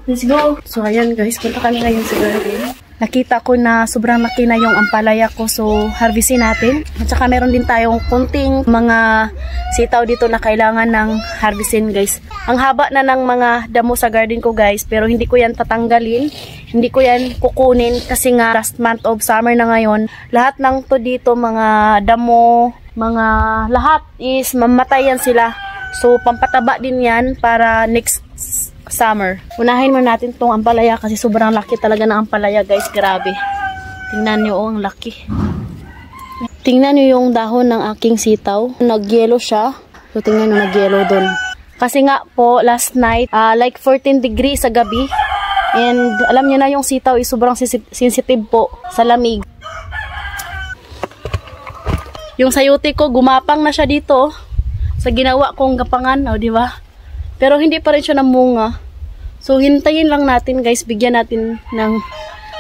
Let's go! So, ayan guys, punta kami ngayon sa garden. Nakita ko na sobrang laki na yung ampalaya ko, so harvestin natin. At saka meron din tayong kunting mga sitaw dito na kailangan ng harvestin guys. Ang haba na ng mga damo sa garden ko guys, pero hindi ko yan tatanggalin. Hindi ko yan kukunin kasi nga last month of summer na ngayon. Lahat ng to dito, mga damo, mga lahat is mamatayan sila. So pampataba din yan para next summer. Unahin mo natin tong ampalaya kasi sobrang laki talaga ng ampalaya guys. Grabe. Tingnan nyo, ang laki. Tingnan nyo yung dahon ng aking sitaw. Nag-yellow siya. So tingnan nyo, nag-yellow dun. Kasi nga po, last night, like 14 degrees sa gabi. And alam nyo na yung sitaw is sobrang sensitive po sa lamig. Yung sayote ko, gumapang na siya dito. Sa ginawa kong gapangan, o diba? Pero hindi pa rin siya namunga. So, hintayin lang natin guys. Bigyan natin ng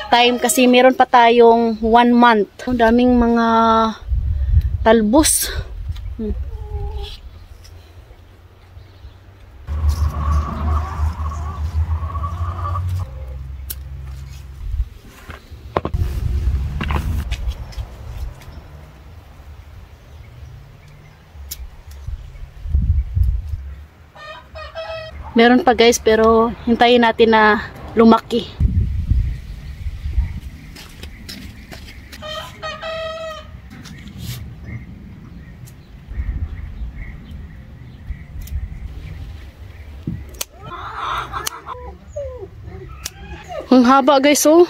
time kasi meron pa tayong 1 month. Ang daming mga talbos. Meron pa guys, pero hintayin natin na lumaki. Ang haba guys, oh.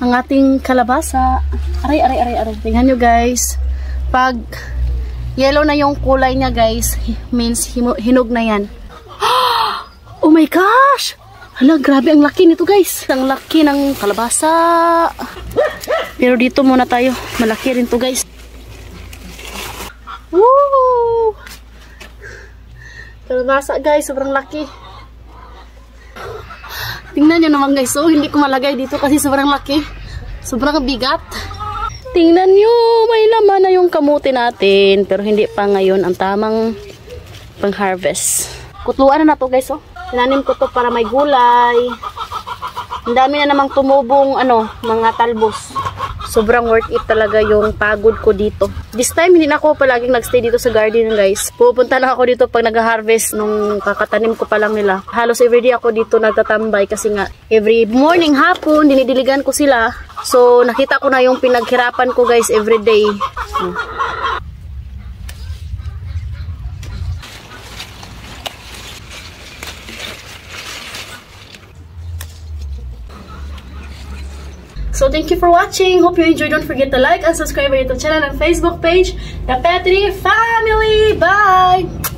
Ang ating kalabasa. Aray. Tingnan nyo guys. Pag yellow na yung kulay niya guys, means hinog na yan. Oh my gosh! Hala, grabe ang laki nito guys. Ang laki ng kalabasa. Pero dito muna tayo. Malaki rin to guys. Woo! Kalabasa guys, sobrang laki. Tingnan nyo naman guys, so hindi ko malagay dito kasi sobrang laki. Sobrang bigat. Tingnan nyo, may laman na yung kamuti natin. Pero hindi pa ngayon ang tamang pang-harvest. Kutluan na to guys, oh. Tinanim ko to para may gulay. Ang dami na namang tumubong mga talbos. Sobrang worth it talaga yung pagod ko dito. This time, hindi na ako palaging nagstay dito sa garden guys. Pupunta lang ako dito pag nag-harvest nung kakatanim ko pa lang nila. Halos everyday ako dito nagtatambay kasi nga every morning, hapon, dinidiligan ko sila. So, nakita ko na yung pinaghirapan ko guys everyday. So, thank you for watching. Hope you enjoyed. Don't forget to like and subscribe our YouTube channel and Facebook page, The Petri Family. Bye!